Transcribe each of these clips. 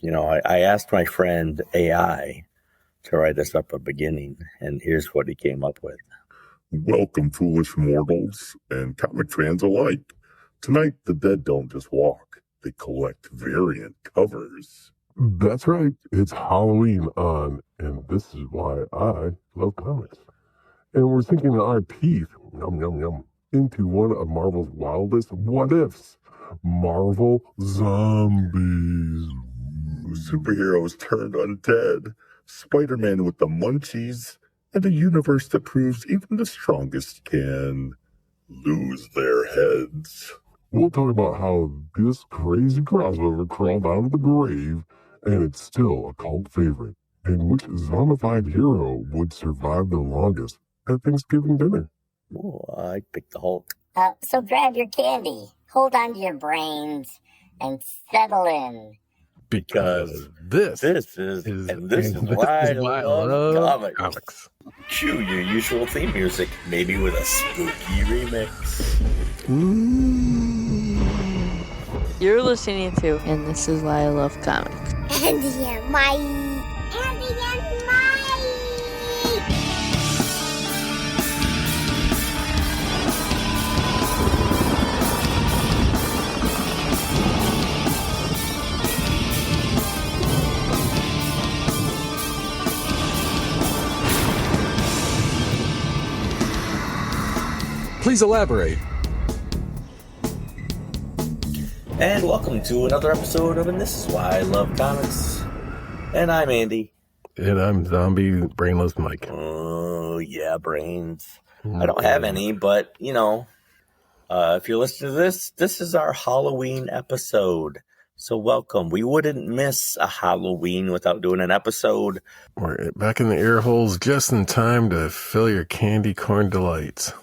I asked my friend AI to write us up a beginning, and here's what he came up with. Welcome, foolish mortals and comic fans alike. Tonight, the dead don't just walk, they collect variant covers. That's right, it's Halloween on, and this is why I love comics. And we're sinking our teeth, into one of Marvel's wildest what-ifs. Marvel Zombies. Superheroes turned undead, Spider-Man with the munchies, and a universe that proves even the strongest can lose their heads. We'll talk about how this crazy crossover crawled out of the grave, and it's still a cult favorite, and which zombified hero would survive the longest at Thanksgiving dinner. Oh, I picked the Hulk. So grab your candy, hold on to your brains, and settle in. Because this is why I love comics. Cue your usual theme music, maybe with a spooky remix. You're listening to And This Is Why I Love Comics. Andy and Mike. Andy and Mike. Please elaborate. And welcome to another episode of And This Is Why I Love Comics. And I'm Andy. And I'm Zombie Brainless Mike. Oh, yeah, brains. I don't have any, but, if you're listening to this is our Halloween episode. So welcome. We wouldn't miss a Halloween without doing an episode. We're back in the ear holes just in time to fill your candy corn delights.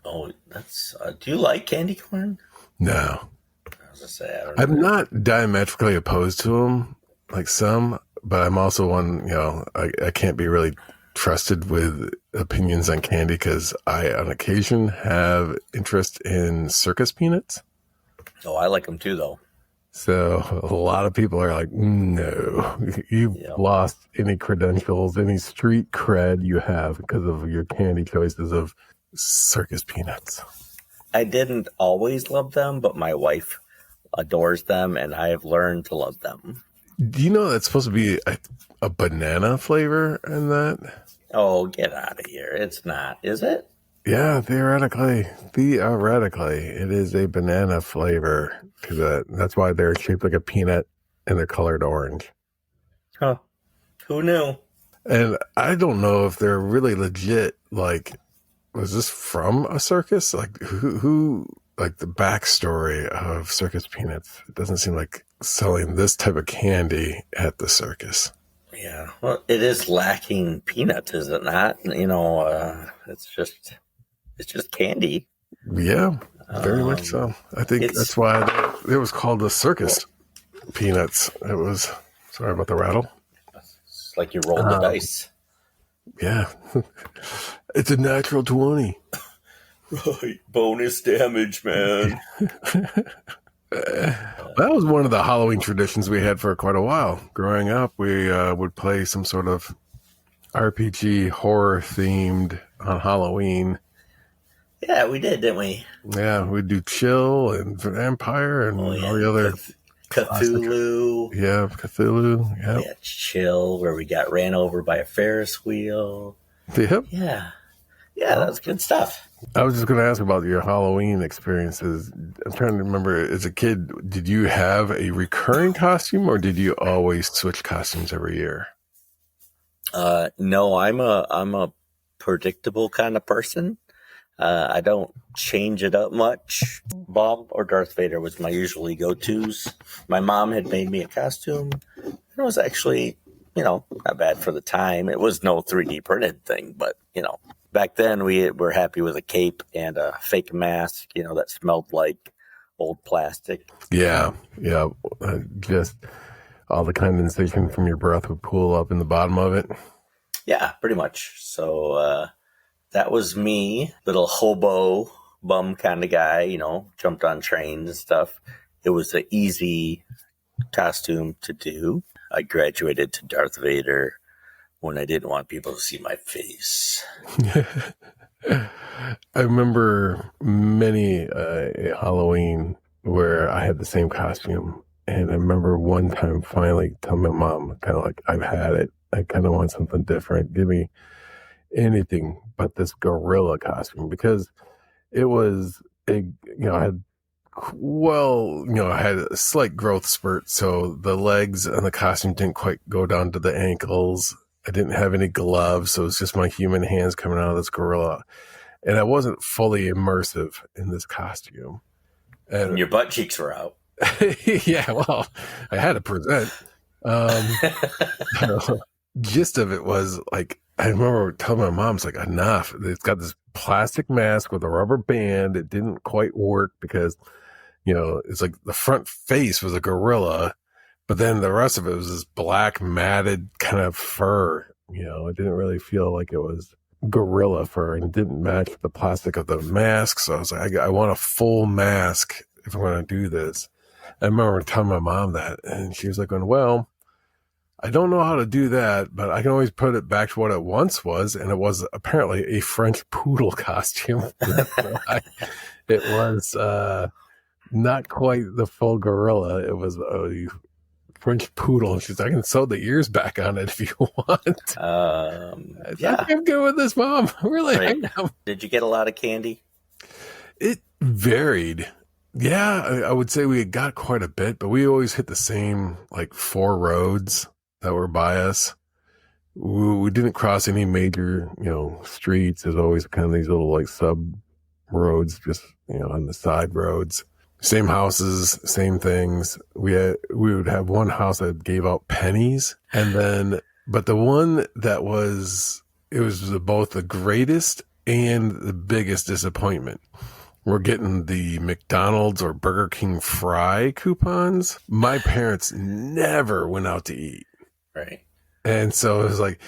Oh, that's... do you like candy corn? No. I was gonna say, I don't know. I'm not diametrically opposed to them, like some, but I'm also one, I can't be really trusted with opinions on candy because I, on occasion, have interest in circus peanuts. Oh, I like them too, though. So a lot of people are like, no, you've lost any credentials, any street cred you have because of your candy choices of circus peanuts. I didn't always love them, but my wife adores them, and I have learned to love them. Do you know that's supposed to be a banana flavor in that? Oh, get out of here. It's not, is it? Yeah, theoretically, it is a banana flavor. Because that's why they're shaped like a peanut and they're colored orange. Huh. Who knew? And I don't know if they're really legit. Like, was this from a circus? Like, who like the backstory of circus peanuts? It doesn't seem like selling this type of candy at the circus. Yeah. Well, it is lacking peanuts, is it not? It's just candy. Yeah. Very much so. I think that's why it was called the circus peanuts. It was, sorry about the rattle. It's like you rolled the dice. Yeah. It's a natural 20. Right. Bonus damage, man. That was one of the Halloween traditions we had for quite a while. Growing up, we would play some sort of RPG horror themed on Halloween. Yeah, we did, didn't we? Yeah, we'd do Chill and Vampire and all the other... Cthulhu. Yeah, Cthulhu. Yeah. We had Chill, where we got ran over by a Ferris wheel. Yep. Yeah. Yeah, that was good stuff. I was just going to ask about your Halloween experiences. I'm trying to remember, as a kid, did you have a recurring costume or did you always switch costumes every year? No, I'm a predictable kind of person. I don't change it up much. Bob or Darth Vader was my usually go-tos. My mom had made me a costume. It was actually, not bad for the time. It was no 3D printed thing, but, back then we were happy with a cape and a fake mask, that smelled like old plastic. Yeah. Just all the condensation from your breath would pool up in the bottom of it. Yeah, pretty much. So, that was me, little hobo bum kind of guy, jumped on trains and stuff. It was an easy costume to do. I graduated to Darth Vader when I didn't want people to see my face. I remember many a Halloween where I had the same costume. And I remember one time finally telling my mom, kind of like, I've had it. I kind of want something different. Give me anything but this gorilla costume, because it was I had I had a slight growth spurt, so the legs and the costume didn't quite go down to the ankles. I didn't have any gloves, so it was just my human hands coming out of this gorilla, and I wasn't fully immersive in this costume. And your butt cheeks were out. Yeah, well, I had to present. Gist of it was like, I remember telling my mom, it's like, enough. It's got this plastic mask with a rubber band. It didn't quite work because, it's like the front face was a gorilla, but then the rest of it was this black matted kind of fur. It didn't really feel like it was gorilla fur, and it didn't match the plastic of the mask. So I was like, I want a full mask if I'm going to do this. I remember telling my mom that, and she was like, well, I don't know how to do that, but I can always put it back to what it once was, and it was apparently a French poodle costume. It was not quite the full gorilla. It was a French poodle. She's like, I can sew the ears back on it if you want. Yeah. I'm good with this, Mom. Really? Right. Did you get a lot of candy? It varied. Yeah, I would say we got quite a bit, but we always hit the same, 4 roads that were by us. We didn't cross any major, streets. There's always kind of these little sub roads, just, on the side roads. Same houses, same things. We would have one house that gave out pennies, but the one that it was both the greatest and the biggest disappointment. We're getting the McDonald's or Burger King fry coupons. My parents never went out to eat. Right. And so it was like,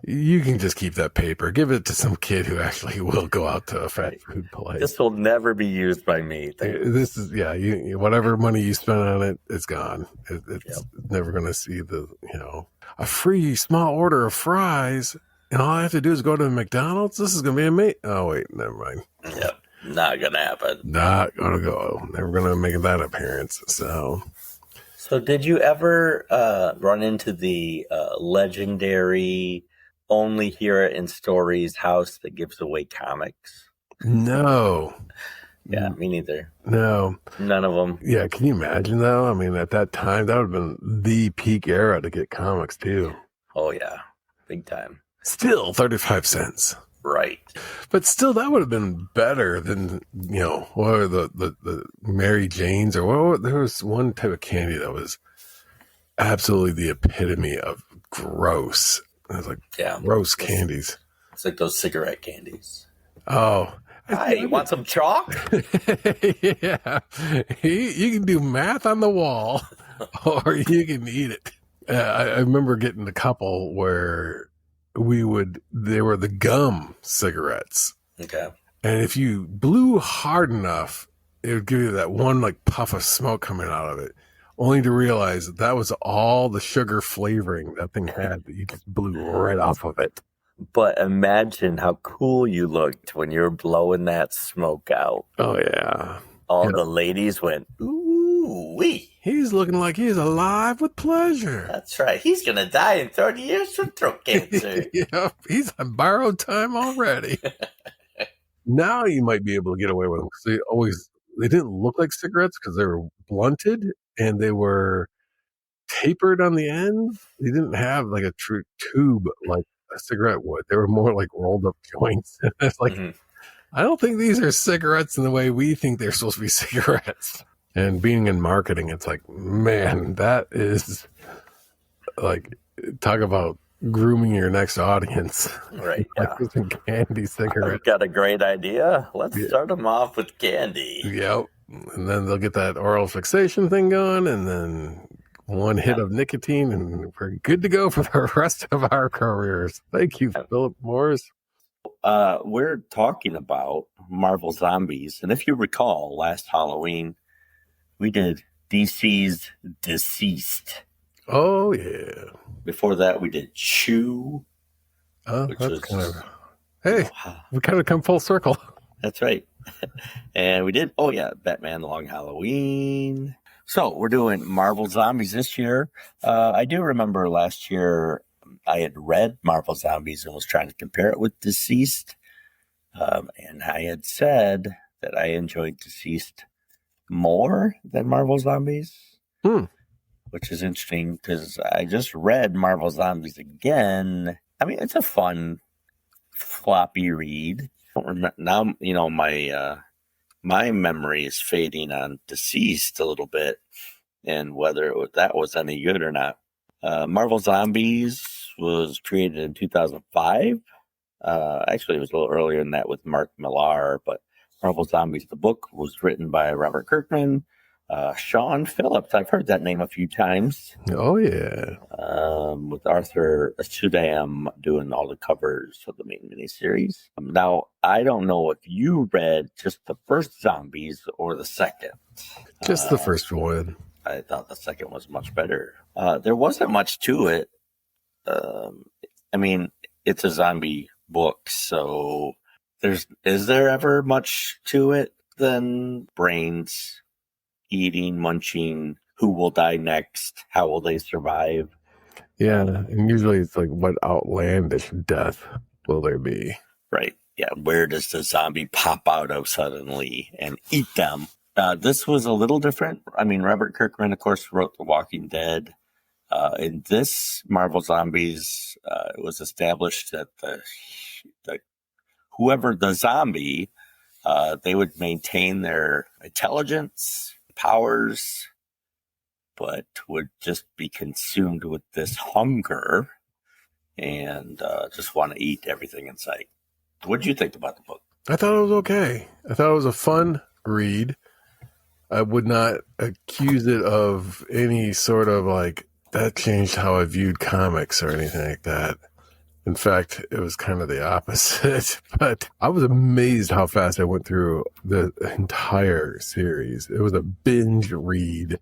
you can just keep that paper. Give it to some kid who actually will go out to a fast food place. This will never be used by me. This is, whatever money you spend on it, it's gone. It's never going to see a free small order of fries. And all I have to do is go to McDonald's. This is going to be amazing. Oh, wait, never mind. Yep. Not going to happen. Not going to go. Never going to make that appearance. So did you ever run into the legendary, only hear it in stories house that gives away comics? No. Yeah, me neither. No. None of them. Yeah, can you imagine, though? I mean, at that time, that would have been the peak era to get comics, too. Oh, yeah. Big time. Still 35 cents. Right. But still, that would have been better than, what are the Mary Janes or there was one type of candy that was absolutely the epitome of gross. It was like gross candies. It's like those cigarette candies. Oh. Hi, you want some chalk? Yeah. You can do math on the wall or you can eat it. I remember getting a couple where they were the gum cigarettes. Okay. And if you blew hard enough, it would give you that one puff of smoke coming out of it, only to realize that was all the sugar flavoring that thing had that you just blew right off of it. But imagine how cool you looked when you were blowing that smoke out. Oh, yeah. All the ladies went, ooh-wee. He's looking like he's alive with pleasure. That's right. He's going to die in 30 years from throat cancer. Yeah, he's on borrowed time already. Now you might be able to get away with them because they didn't look like cigarettes because they were blunted and they were tapered on the end. They didn't have a true tube like a cigarette would. They were more like rolled up joints. It's I don't think these are cigarettes in the way we think they're supposed to be cigarettes. And being in marketing, it's man, that is talk about grooming your next audience. Right. Yeah. Candy cigarettes. I've got a great idea. Let's start them off with candy. Yep. And then they'll get that oral fixation thing going, and then one hit of nicotine, and we're good to go for the rest of our careers. Thank you, Philip Morris. We're talking about Marvel Zombies. And if you recall, last Halloween, we did DC's Deceased. Oh, yeah. Before that, we did Chew, Oh, which that's was kind of... you Hey, know, we kind of come full circle. that's right. And we did, Batman Long Halloween. So we're doing Marvel Zombies this year. I do remember last year I had read Marvel Zombies and was trying to compare it with Deceased. And I had said that I enjoyed Deceased more than Marvel Zombies, which is interesting because I just read Marvel Zombies again. I mean, it's a fun, floppy read. I don't remember, now, my memory is fading on Deceased a little bit and whether that was any good or not. Marvel Zombies was created in 2005. Actually, it was a little earlier than that with Mark Millar, but Marvel Zombies, the book, was written by Robert Kirkman. Sean Phillips, I've heard that name a few times. Oh, yeah. With Arthur Sudam doing all the covers for the main miniseries. Now, I don't know if you read just the first Zombies or the second. Just the first one. I thought the second was much better. There wasn't much to it. I mean, it's a zombie book, so is there ever much to it than brains, eating, munching, who will die next, how will they survive? Yeah, and usually it's like, what outlandish death will there be? Right. Yeah, where does the zombie pop out of suddenly and eat them? This was a little different. I mean, Robert Kirkman, of course, wrote The Walking Dead. In this Marvel Zombies, it was established that whoever the zombie, they would maintain their intelligence, powers, but would just be consumed with this hunger and just want to eat everything in sight. What did you think about the book? I thought it was okay. I thought it was a fun read. I would not accuse it of any sort of like, that changed how I viewed comics or anything like that. In fact, it was kind of the opposite. But I was amazed how fast I went through the entire series. It was a binge read,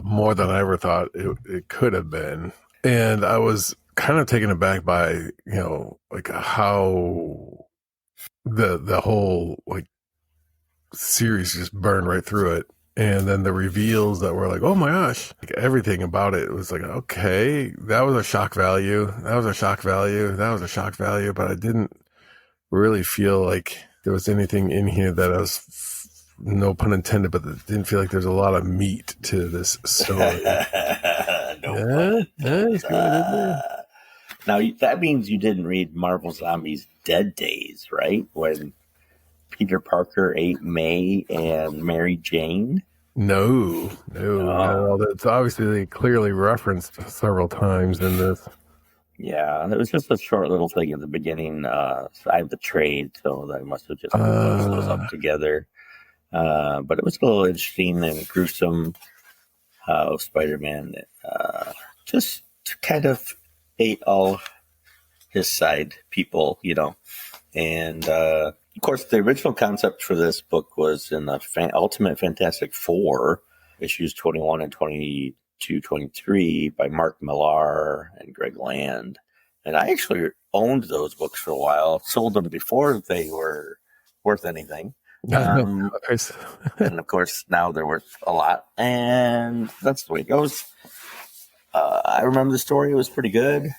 more than I ever thought it could have been. And I was kind of taken aback by, like how the whole like series just burned right through it. And then the reveals that were like, oh my gosh, like everything about it was like, okay, that was a shock value. That was a shock value. That was a shock value. But I didn't really feel like there was anything in here that I was, no pun intended, but it didn't feel like there's a lot of meat to this story. Now, that means you didn't read Marvel Zombies Dead Days, right? When Peter Parker ate May and Mary Jane? No. That's obviously they clearly referenced several times in this. Yeah, it was just a short little thing at the beginning. I have the trade, so I must have just put those up together. But it was a little interesting and gruesome how Spider-Man just kind of ate all his side people, And, of course, the original concept for this book was in the Ultimate Fantastic Four, issues 21 and 22, 23 by Mark Millar and Greg Land. And I actually owned those books for a while, sold them before they were worth anything. And, of course, now they're worth a lot. And that's the way it goes. I remember the story. It was pretty good.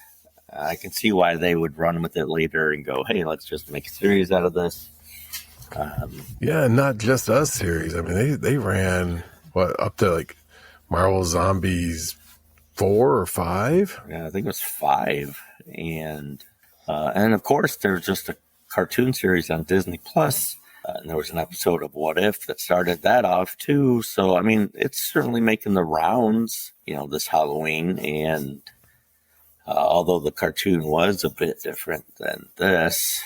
I can see why they would run with it later and go, hey, let's just make a series out of this. Yeah, not just a series. I mean, they ran, up to like Marvel Zombies 4 or 5? Yeah, I think it was 5. And of course, there's just a cartoon series on Disney Plus. And there was an episode of What If that started that off, too. So, I mean, it's certainly making the rounds, this Halloween. And although the cartoon was a bit different than this,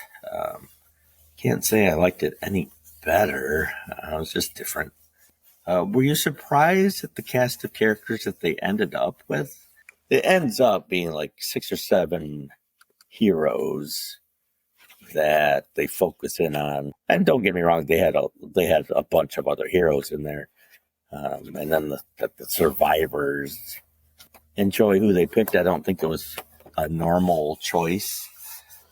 can't say I liked it any better. It was just different. Were you surprised at the cast of characters that they ended up with? It ends up being like 6 or 7 heroes that they focus in on. And don't get me wrong, they had a bunch of other heroes in there. And then the survivors enjoy who they picked. I don't think it was a normal choice.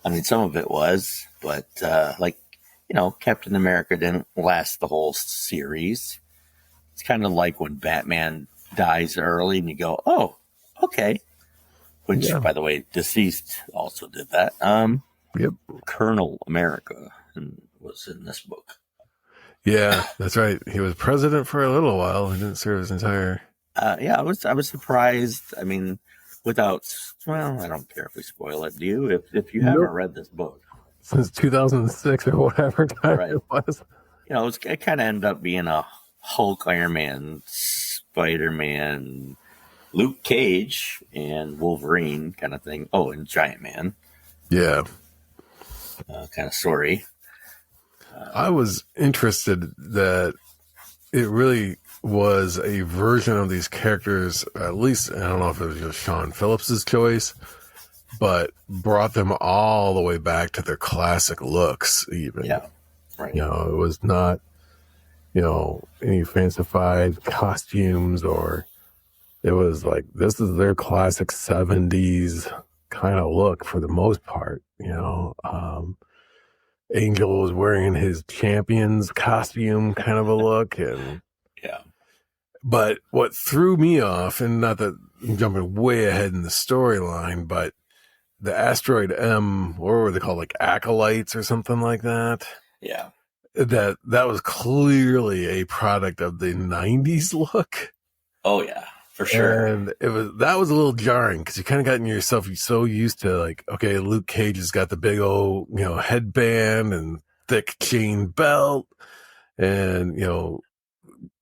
I mean, some of it was, but Captain America didn't last the whole series. It's kind of like when Batman dies early and you go, oh, okay. Which, by the way, Deceased also did that. Yep. Colonel America was in this book. Yeah, that's right. He was president for a little while and didn't serve his entire... I was surprised. I mean, I don't care if we spoil it. Do you? If you haven't read this book. Since 2006 or whatever time it was. It kind of ended up being a Hulk, Iron Man, Spider-Man, Luke Cage, and Wolverine kind of thing. Oh, and Giant Man. Yeah. Kind of story. I was interested that it really was a version of these characters, at least, I don't know if it was just Sean Phillips's choice, but brought them all the way back to their classic looks, even. Yeah, right. It was not, any fancified costumes, or it was like, this is their classic 70s kind of look for the most part, Angel was wearing his champion's costume kind of a look, and but what threw me off, and not that I'm jumping way ahead in the storyline, but the Asteroid M, what were they called, like acolytes or something like that? Yeah. That was clearly a product of the 90s look. Oh yeah, for sure. And that was a little jarring because you kind of gotten yourself so used to, like, okay, Luke Cage has got the big old, headband and thick chain belt, and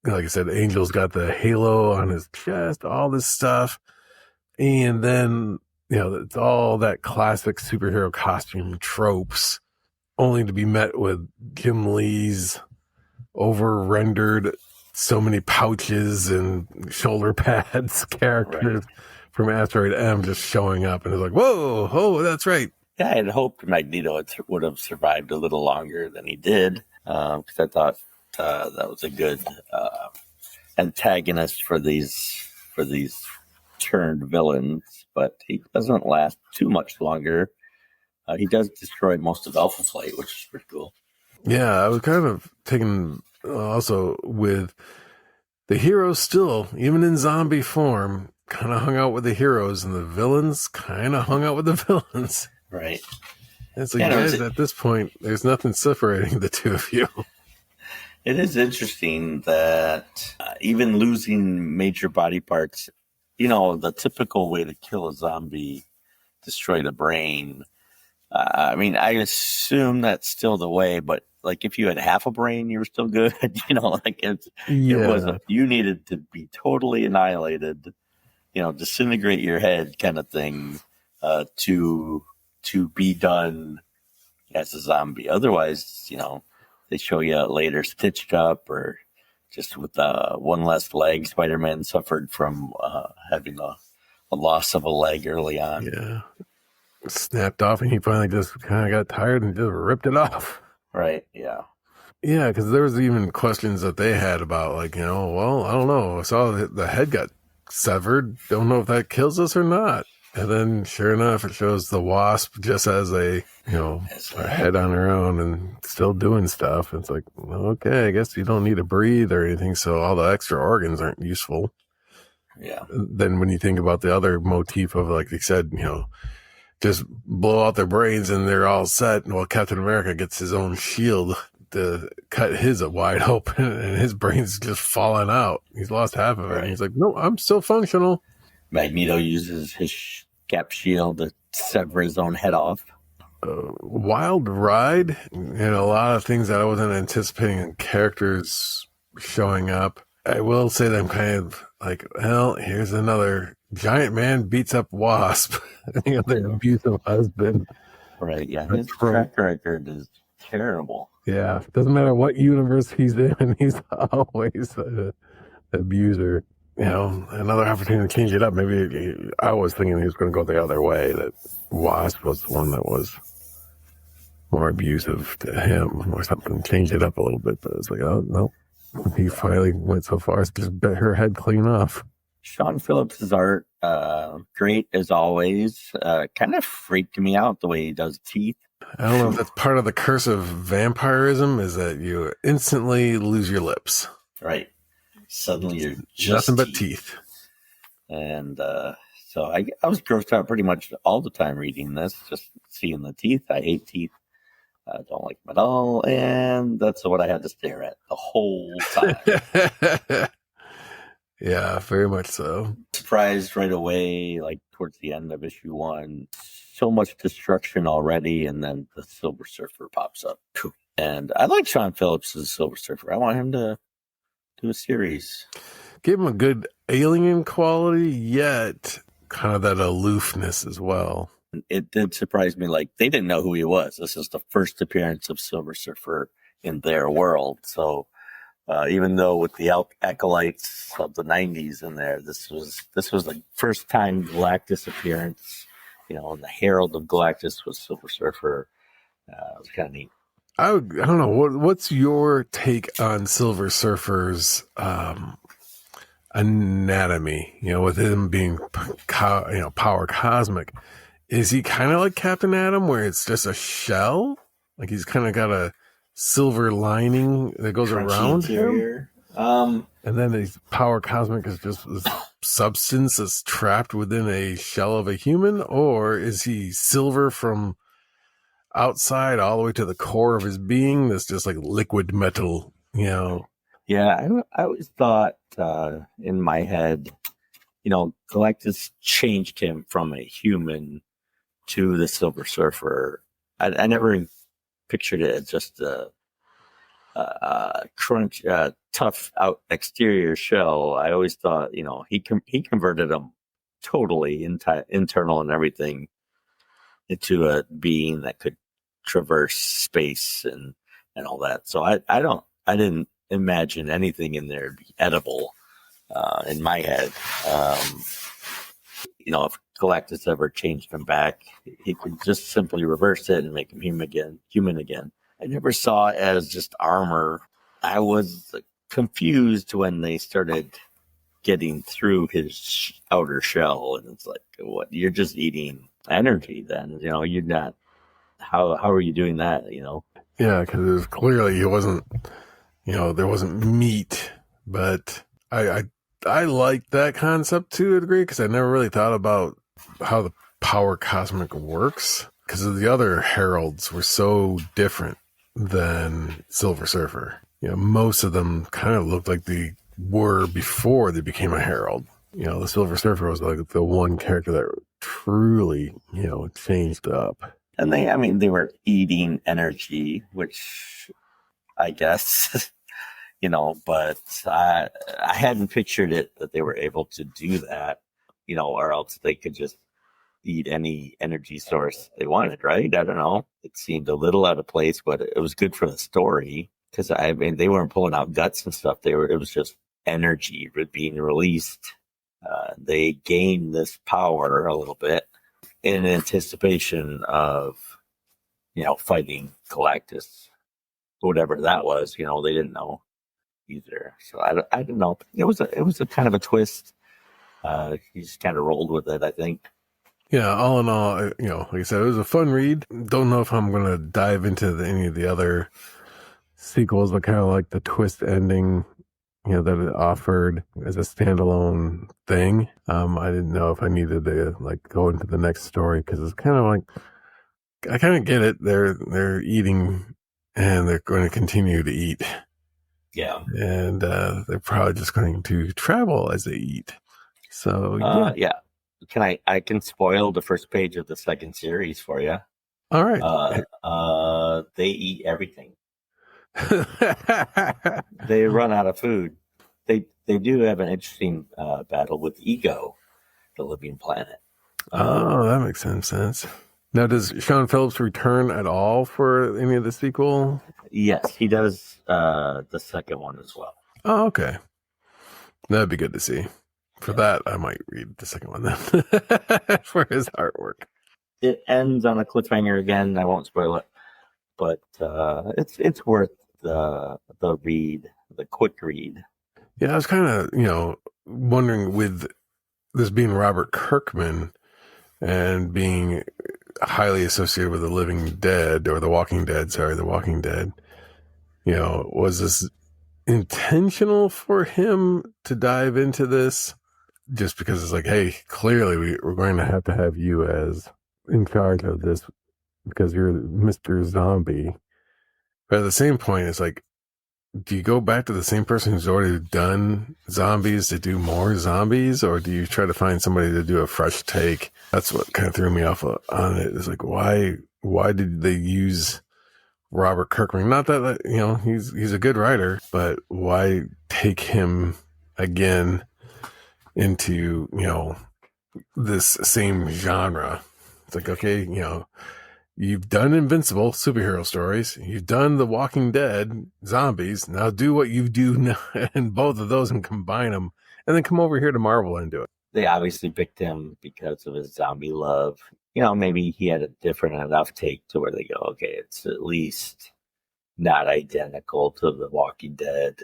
like I said, Angel's got the halo on his chest, all this stuff. And then, it's all that classic superhero costume tropes, only to be met with Jim Lee's over-rendered, so many pouches and shoulder pads characters from Asteroid M just showing up. And it's like, whoa, oh, that's right. Yeah, I had hoped Magneto would have survived a little longer than he did, because I thought that was a good antagonist for these turned villains, but he doesn't last too much longer. He does destroy most of Alpha Flight, which is pretty cool. Yeah, I was kind of taken also with the heroes still, even in zombie form, kind of hung out with the heroes, and the villains kind of hung out with the villains. Right. It's like, guys, at this point, there's nothing separating the two of you. It is interesting that even losing major body parts, the typical way to kill a zombie, destroy the brain. I mean, I assume that's still the way, but like if you had half a brain, you were still good. You needed to be totally annihilated, disintegrate your head kind of thing, to be done as a zombie. Otherwise, they show you later stitched up or just with one less leg. Spider-Man suffered from having a loss of a leg early on. Yeah. Snapped off, and he finally just kind of got tired and just ripped it off. Right, yeah. Yeah, because there was even questions that they had about, like, well, I don't know. I saw the head got severed. Don't know if that kills us or not. And then, sure enough, it shows the Wasp just as a head on her own and still doing stuff. It's like, okay, I guess you don't need to breathe or anything, so all the extra organs aren't useful. Yeah. Then when you think about the other motif of, like they said, just blow out their brains and they're all set. Well, Captain America gets his own shield to cut his wide open, and his brain's just falling out. He's lost half of it. Right. And he's like, no, I'm still functional. Magneto uses his cap shield to sever his own head off. Wild ride, and a lot of things that I wasn't anticipating in characters showing up. I will say that I'm kind of like, well, here's another Giant Man beats up Wasp, the abusive husband. Right, yeah. His track record is terrible. Yeah, doesn't matter what universe he's in, he's always an abuser. Another opportunity to change it up. Maybe I was thinking he was going to go the other way, that Wasp was the one that was more abusive to him or something, change it up a little bit. But it's like, oh, no. He finally went so far as to just bit her head clean off. Sean Phillips's art, great as always. Kind of freaked me out the way he does teeth. I don't know if that's part of the curse of vampirism, is that you instantly lose your lips. Right. Suddenly you're just nothing but teeth. And so I was grossed out pretty much all the time reading this, just seeing the teeth. I hate teeth. I don't like them at all. And that's what I had to stare at the whole time. Yeah, very much so. Surprised right away, like towards the end of issue 1. So much destruction already, and then the Silver Surfer pops up. And I like Sean Phillips' Silver Surfer. I want him to do a series. Give him a good alien quality, yet kind of that aloofness as well. It did surprise me. Like, they didn't know who he was. This is the first appearance of Silver Surfer in their world. So even though with the acolytes of the 90s in there, this was the first time Galactus appearance. And the Herald of Galactus was Silver Surfer. It was kind of neat. I don't know. What's your take on Silver Surfer's anatomy? With him being power cosmic, is he kind of like Captain Atom, where it's just a shell? Like he's kind of got a silver lining that goes around him, and then his power cosmic is just this substance that's trapped within a shell of a human, or is he silver from outside all the way to the core of his being? That's just like liquid metal, Yeah, I always thought in my head, Galactus changed him from a human to the Silver Surfer. I never pictured it as just a crunch, tough out exterior shell. I always thought, he converted him totally internal and everything into a being that could traverse space and all that. So I didn't imagine anything in there be edible in my head. If Galactus ever changed him back, he could just simply reverse it and make him human again. I never saw it as just armor. I was confused when they started getting through his outer shell, and it's like, what? You're just eating energy then, you're not. How are you doing that? Yeah, because it was clearly he wasn't. There wasn't meat, but I like that concept to a degree, because I never really thought about how the power cosmic works, because the other heralds were so different than Silver Surfer. Most of them kind of looked like they were before they became a herald. The Silver Surfer was like the one character that truly, changed up. And they were eating energy, which I guess, but I hadn't pictured it that they were able to do that, or else they could just eat any energy source they wanted, right? I don't know. It seemed a little out of place, but it was good for the story, because they weren't pulling out guts and stuff. It was just energy being released. They gained this power a little bit in anticipation of, fighting Galactus, whatever that was. They didn't know either. So I don't know. It was a kind of a twist. He just kind of rolled with it, I think. Yeah, all in all, like I said, it was a fun read. Don't know if I'm going to dive into any of the other sequels, but kind of like the twist ending, that it offered as a standalone thing. I didn't know if I needed to go into the next story, because it's kind of like, I kind of get it. They're eating, and they're going to continue to eat. Yeah. And they're probably just going to travel as they eat. So, yeah. I can spoil the first page of the second series for you. All right. They eat everything. They run out of food. They do have an interesting battle with Ego, the living planet. That makes some sense. Now, does Sean Phillips return at all for any of the sequel? Yes, he does the second one as well. Oh, okay. That'd be good to see. For that, I might read the second one then for his artwork. It ends on a cliffhanger again. I won't spoil it, but it's worth the read, the quick read. Yeah, I was kind of wondering, with this being Robert Kirkman and being highly associated with The Walking Dead, was this intentional for him to dive into this? Just because it's like, hey, clearly we're going to have you as in charge of this because you're Mr. Zombie. But at the same point, it's like, do you go back to the same person who's already done zombies to do more zombies, or do you try to find somebody to do a fresh take? That's what kind of threw me off on it. It's like, why did they use Robert Kirkman? Not that, he's a good writer, but why take him again into, this same genre? It's like, okay, you've done Invincible superhero stories. You've done The Walking Dead zombies. Now do what you do now in both of those and combine them, and then come over here to Marvel and do it. They obviously picked him because of his zombie love. Maybe he had a different enough take to where they go, okay, it's at least not identical to The Walking Dead,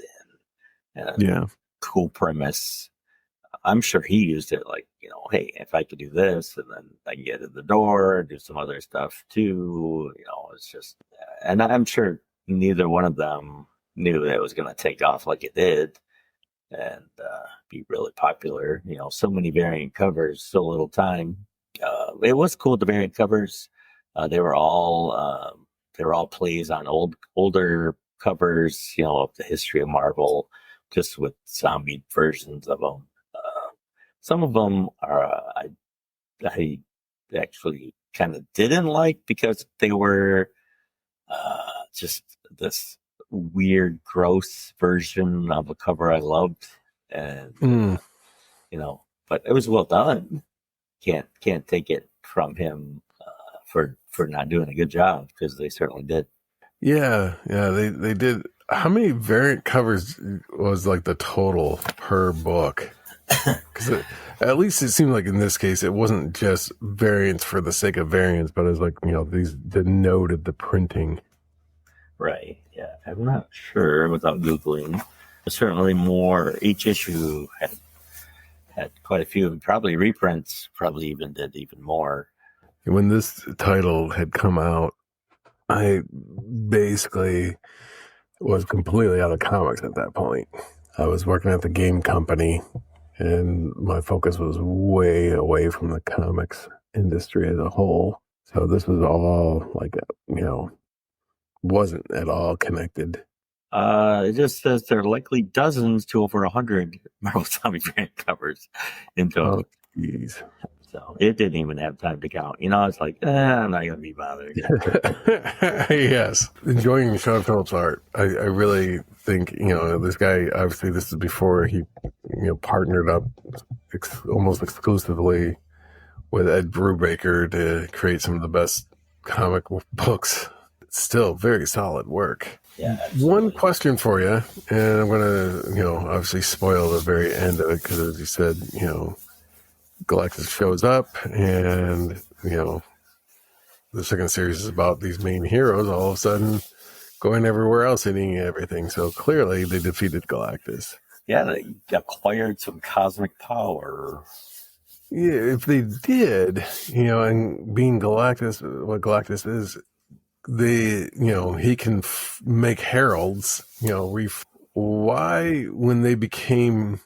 and cool premise. I'm sure he used it like, hey, if I could do this and then I can get in the door and do some other stuff too, it's just, and I'm sure neither one of them knew that it was going to take off like it did and be really popular. So many variant covers, so little time. It was cool, the variant covers. They were all plays on older covers, of the history of Marvel, just with zombie versions of them. Some of them are I actually kind of didn't like because they were just this weird, gross version of a cover I loved, and but it was well done. Can't take it from him for not doing a good job, because they certainly did. Yeah, they did. How many variant covers was like the total per book? Because at least it seemed like in this case it wasn't just variants for the sake of variants, but it was like, these denoted the printing. Right. Yeah, I'm not sure without Googling. Certainly more. Each issue had quite a few. Probably reprints. Probably even did even more. When this title had come out, I basically was completely out of comics at that point. I was working at the game company, and my focus was way away from the comics industry as a whole. So this was all like, wasn't at all connected. It just says there are likely dozens to over 100 Marvel Zombie variant covers in total. Oh, jeez. So it didn't even have time to count. It's like, I'm not going to be bothered. Yes. Enjoying Sean Phillips' art. I really think, this guy, obviously this is before he, partnered up almost exclusively with Ed Brubaker to create some of the best comic books. It's still very solid work. Yeah. One question for you, and I'm going to, obviously spoil the very end of it, because as you said, Galactus shows up, and the second series is about these main heroes all of a sudden going everywhere else and eating everything. So clearly they defeated Galactus. Yeah, they acquired some cosmic power. Yeah, if they did, and being Galactus, what Galactus is, he can make heralds. Why, when they became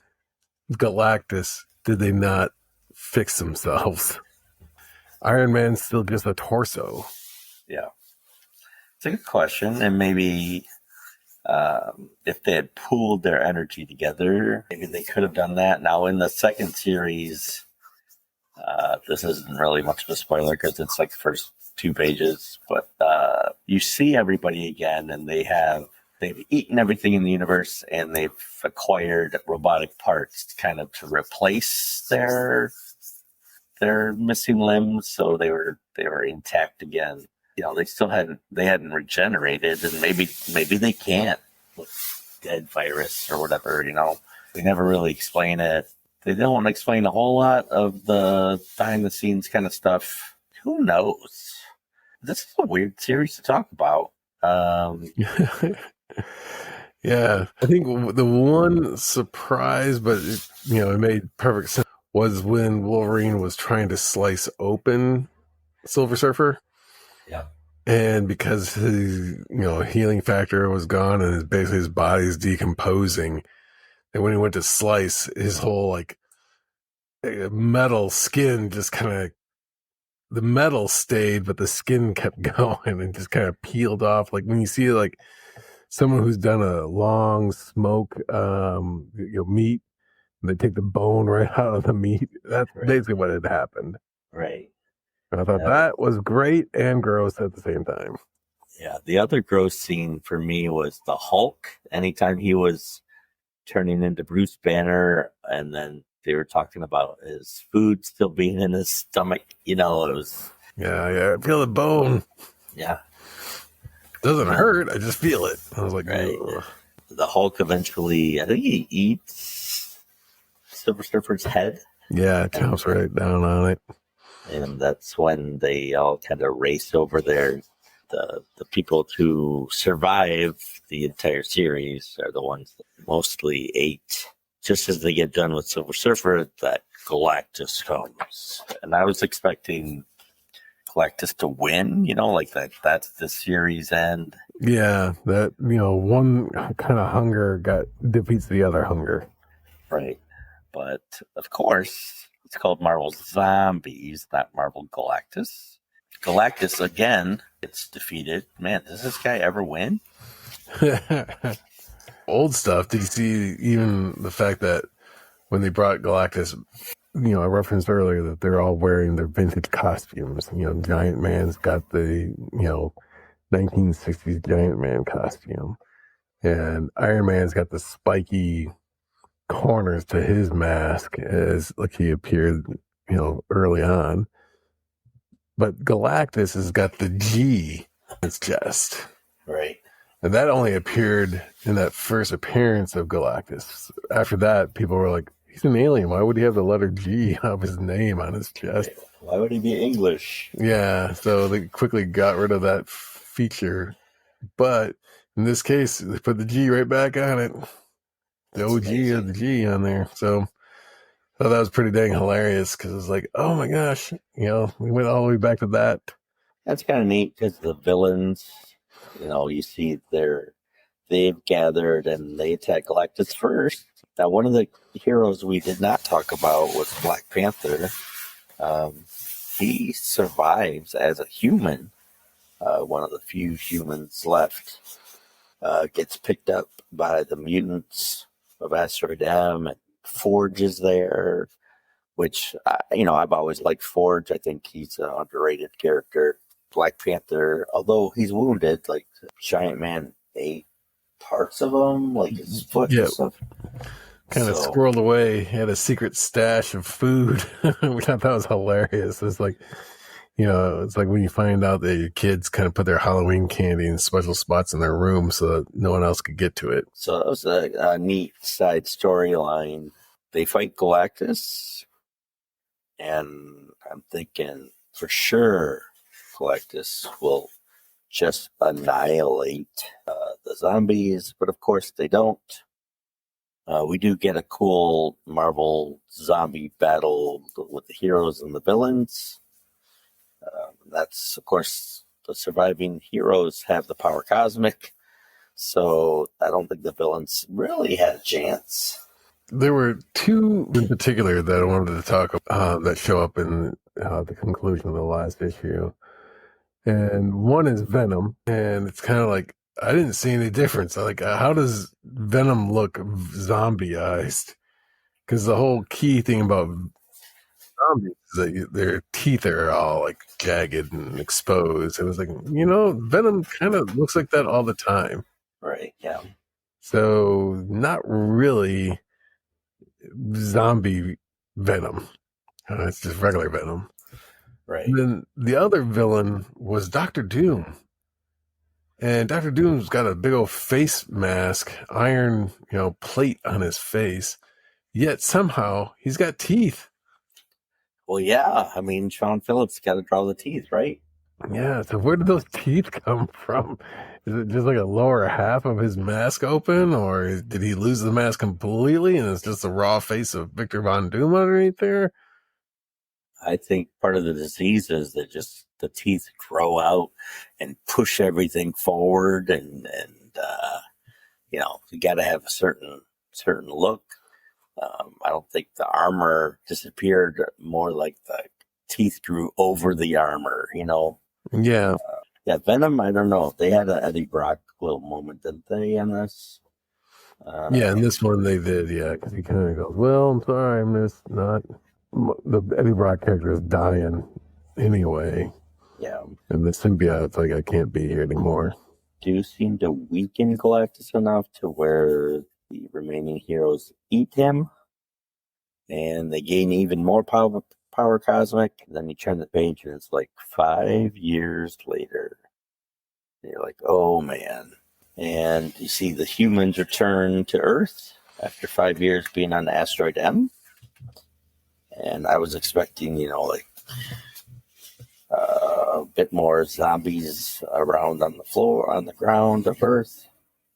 Galactus, did they not fix themselves? Iron Man's still just a torso. Yeah. It's a good question. And maybe if they had pooled their energy together, maybe they could have done that. Now, in the second series, this isn't really much of a spoiler because it's like the first 2 pages, but you see everybody again, and they've eaten everything in the universe, and they've acquired robotic parts kind of to replace their missing limbs, so they were intact again. They hadn't regenerated, and maybe they can't with dead virus or whatever. They never really explain it. They don't explain a whole lot of the behind the scenes kind of stuff. Who knows? This is a weird series to talk about. Yeah, I think the one surprise, but it made perfect sense, was when Wolverine was trying to slice open Silver Surfer. Yeah. And because his, healing factor was gone and basically his body's decomposing, and when he went to slice, his whole metal skin just kind of, the metal stayed, but the skin kept going and just kind of peeled off. Like when you see someone who's done a long smoke, meat, and they take the bone right out of the meat. That's basically what had happened. Right. And I thought that was great and gross at the same time. Yeah. The other gross scene for me was the Hulk. Anytime he was turning into Bruce Banner, and then they were talking about his food still being in his stomach. It was. Yeah. I feel the bone. Yeah. Doesn't hurt. I just feel it. I was like, right. Ugh. The Hulk eventually, I think he eats Silver Surfer's head. Yeah, it jumps right down on it. And that's when they all kind of race over there. The people who survive the entire series are the ones that mostly ate. Just as they get done with Silver Surfer, that Galactus comes. And I was expecting Galactus to win, that's the series end. Yeah, that, one kind of hunger defeats the other hunger. Right. But, of course, it's called Marvel Zombies, not Marvel Galactus. Galactus, again, gets defeated. Man, does this guy ever win? Old stuff. Did you see even the fact that when they brought Galactus, I referenced earlier that they're all wearing their vintage costumes. Giant Man's got the, 1960s Giant Man costume. And Iron Man's got the spiky corners to his mask as he appeared, early on. But Galactus has got the G in his chest. Right. And that only appeared in that first appearance of Galactus. After that, people were like, he's an alien. Why would he have the letter G of his name on his chest? Why would he be English? Yeah, so they quickly got rid of that feature. But in this case, they put the G right back on it. The OG of the G on there. So that was pretty dang hilarious because it's like, oh my gosh, we went all the way back to that. That's kind of neat because the villains, you see they've gathered and they attack Galactus first. Now, one of the heroes we did not talk about was Black Panther. He survives as a human, one of the few humans left. Gets picked up by the mutants of Asteroid M, and Forge is there, which, I've always liked Forge. I think he's an underrated character. Black Panther, although he's wounded, Giant Man ate parts of him, his foot and stuff. Kind of squirreled away. He had a secret stash of food, which I thought was hilarious. It's like, it's like when you find out that your kids kind of put their Halloween candy in special spots in their room so that no one else could get to it. So that was a neat side storyline. They fight Galactus, and I'm thinking for sure Galactus will just annihilate the zombies, but of course they don't. We do get a cool Marvel zombie battle with the heroes and the villains. That's, of course, the surviving heroes have the power cosmic, so I don't think the villains really had a chance. There were two in particular that I wanted to talk about that show up in the conclusion of the last issue. And one is Venom, and it's kind of like, I didn't see any difference. How does Venom look zombieized? Because the whole key thing about zombies is that their teeth are all jagged and exposed. It was like, Venom kind of looks like that all the time. Right, yeah. So not really zombie Venom. It's just regular Venom. Right. And then the other villain was Dr. Doom. And Dr. Doom's got a big old face mask, iron, plate on his face. Yet somehow he's got teeth. Well, yeah. I mean, Sean Phillips got to draw the teeth, right? Yeah, so where did those teeth come from? Is it just like a lower half of his mask open, or did he lose the mask completely and it's just the raw face of Victor Von Doom underneath there? I think part of the disease is that just the teeth grow out and push everything forward, and you got to have a certain look. I don't think the armor disappeared. More like the teeth grew over the armor. Yeah. Yeah, Venom. I don't know. They had an Eddie Brock little moment, didn't they? On this. Yeah, in this one they did, yeah, because he kind of goes, well, I'm sorry, I'm just not. The Eddie Brock character is dying anyway. Yeah. And the symbiote's like, I can't be here anymore. Do seem to weaken Galactus enough to where the remaining heroes eat him, and they gain even more power cosmic. And then you turn the page, and it's like 5 years later. And you're like, oh man. And you see the humans return to Earth after 5 years being on the asteroid M. And I was expecting, a bit more zombies around on the floor, on the ground of Earth.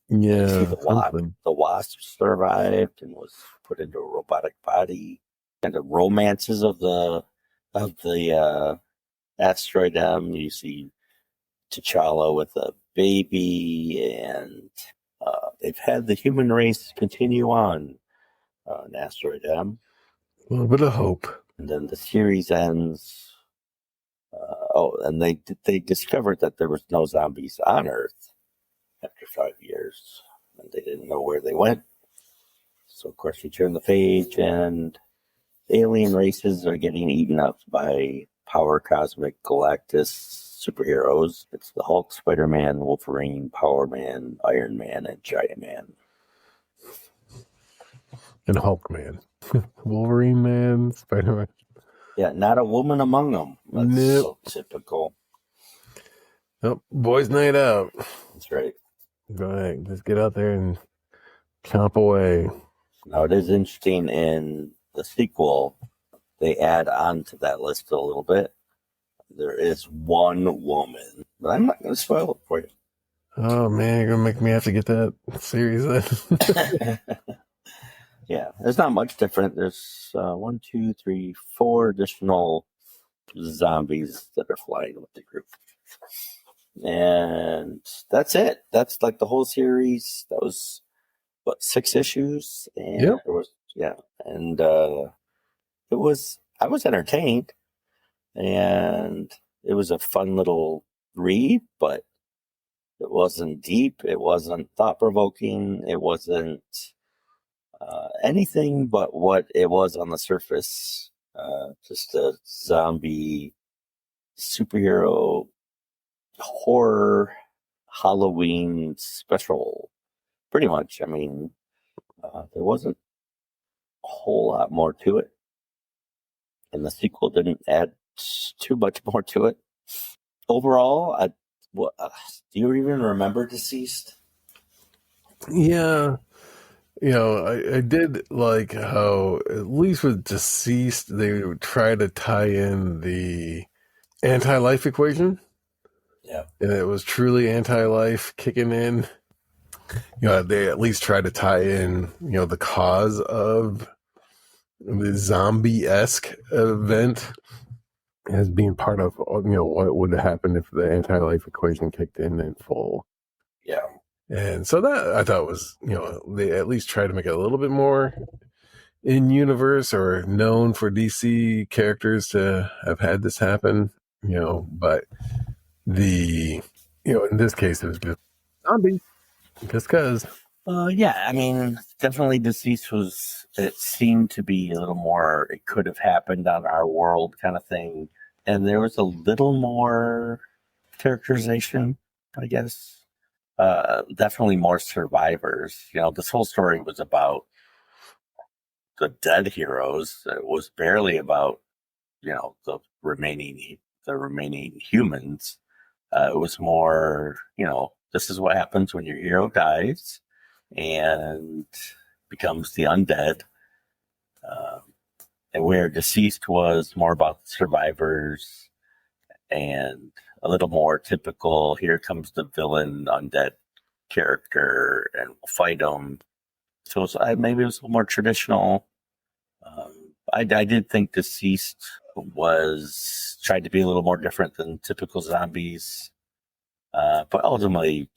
Yeah, See the wasp survived and was put into a robotic body. And the romances of the asteroid M. You see T'Challa with a baby, and they've had the human race continue on asteroid M. A little bit of hope. And then the series ends. And they discovered that there was no zombies on Earth after 5 years, and they didn't know where they went. So of course you turn the page, and alien races are getting eaten up by power cosmic Galactus superheroes. It's the Hulk, Spider-Man, Wolverine, Power Man, Iron Man, and Giant Man. And Hulk Man. Wolverine Man, Spider-Man. Yeah, not a woman among them. That's Nope. so typical. Oh, boys' night out. That's right. Go ahead, just get out there and chomp away. Now, it is interesting in the sequel, they add on to that list a little bit. There is one woman, but I'm not going to spoil it for you. Oh, man, you're going to make me have to get that series then. Yeah, it's not much different. There's 1, 2, 3, 4 additional zombies that are flying with the group. And that's it. That's like the whole series. That was, 6 issues? And Yep. And I was entertained, and it was a fun little read, but it wasn't deep. It wasn't thought-provoking. It wasn't anything but what it was on the surface. Just a zombie superhero horror Halloween special. Pretty much. I mean, there wasn't a whole lot more to it. And the sequel didn't add too much more to it. Overall, do you even remember Deceased? Yeah. I did like how, at least with Deceased, they would try to tie in the anti-life equation. Yeah. And it was truly anti-life kicking in. They at least try to tie in, the cause of the zombie-esque event as being part of, what would happen if the anti-life equation kicked in full. Yeah. And so that I thought was, they at least try to make it a little bit more in universe or known for DC characters to have had this happen, but in this case it was just zombies, just cause. Yeah, I mean, definitely Deceased it seemed to be a little more, it could have happened on our world kind of thing. And there was a little more characterization, I guess. Definitely more survivors. This whole story was about the dead heroes. It was barely about, the remaining humans. It was more, this is what happens when your hero dies and becomes the undead. And where Deceased was more about the survivors and a little more typical, here comes the villain, undead character, and we'll fight him. So maybe it was a little more traditional. I did think Deceased tried to be a little more different than typical zombies. But ultimately,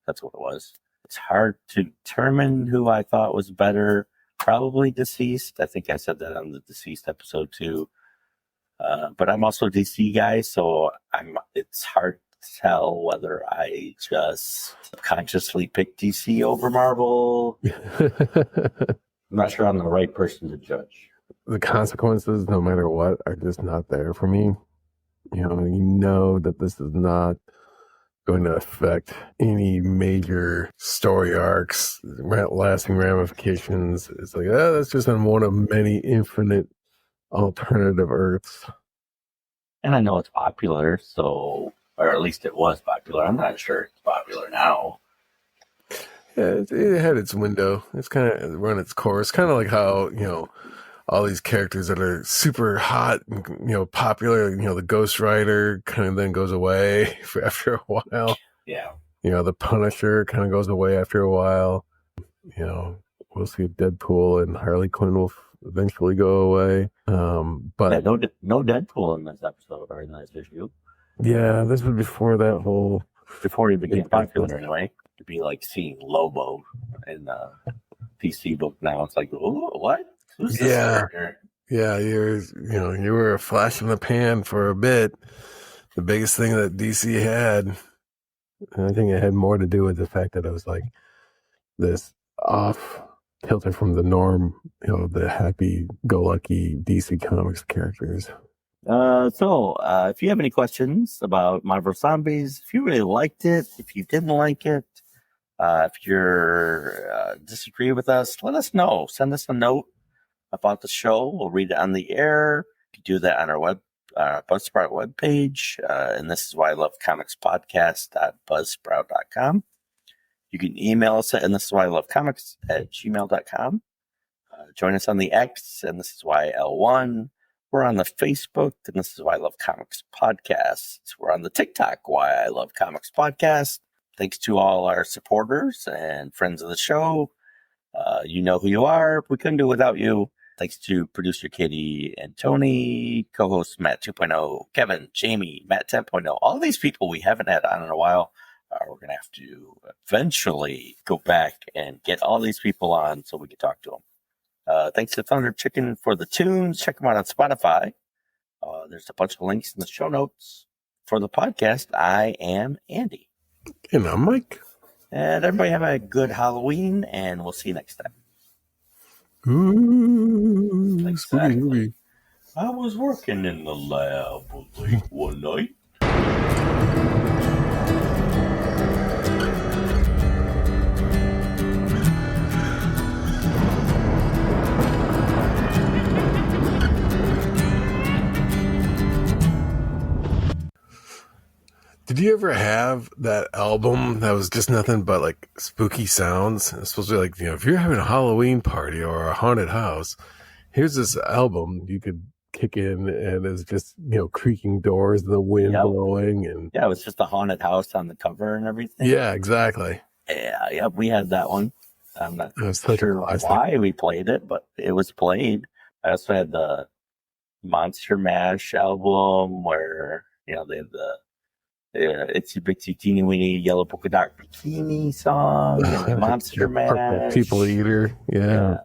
that's what it was. It's hard to determine who I thought was better. Probably Deceased. I think I said that on the Deceased episode too. But I'm also a DC guy, so it's hard to tell whether I just consciously picked DC over Marvel. I'm not sure I'm the right person to judge. The consequences, no matter what, are just not there for me. You know that this is not going to affect any major story arcs, lasting ramifications. It's like, that's just on one of many infinite alternative Earths. And I know it's popular, or at least it was popular. I'm not sure it's popular now. Yeah, it had its window. It's kind of run its course. Kind of like how, all these characters that are super hot and, popular, the Ghost Rider kind of then goes away after a while. Yeah. The Punisher kind of goes away after a while. We'll see Deadpool and Harley Quinn will eventually go away. But yeah, no Deadpool in this episode or in this issue. Yeah, this was before that whole... Before he became popular anyway. It'd be like seeing Lobo in the DC book now. It's like, oh, what? Who's this character? Yeah, you were a flash in the pan for a bit. The biggest thing that DC had, and I think it had more to do with the fact that it was like this off kilter from the norm, the happy-go-lucky DC Comics characters. So if you have any questions about Marvel Zombies, if you really liked it, if you didn't like it, if you're disagree with us, let us know. Send us a note about the show. We'll read it on the air. You can do that on our Buzzsprout webpage. And this is why I love comics podcast.buzzsprout.com. You can email us at and this is why I love comics at gmail.com. Join us on the X and this is why L1. We're on the Facebook and this is why I love comics podcast. We're on the TikTok, why I love comics podcast. Thanks to all our supporters and friends of the show. You know who you are. We couldn't do it without you. Thanks to producer Katie and Tony, co-host Matt 2.0, Kevin, Jamie, Matt 10.0. All these people we haven't had on in a while. We're going to have to eventually go back and get all these people on so we can talk to them. Thanks to Thunder Chicken for the tunes. Check them out on Spotify. There's a bunch of links in the show notes. For the podcast, I am Andy. And I'm Mike. And everybody have a good Halloween, and we'll see you next time. Ooh, exactly. I was working in the lab late one night. Did you ever have that album that was just nothing but like spooky sounds? It's supposed to be like, if you're having a Halloween party or a haunted house, here's this album you could kick in and it's just, creaking doors and the wind blowing. And yeah, it was just a haunted house on the cover and everything. Yeah, exactly. Yeah, we had that one. I'm not sure why we played it, but it was played. I also had the Monster Mash album where, they had the Itsy Bitsy Teeny Weeny Yellow Polka Dot Bikini song, and Monster Mash. People Eater, yeah.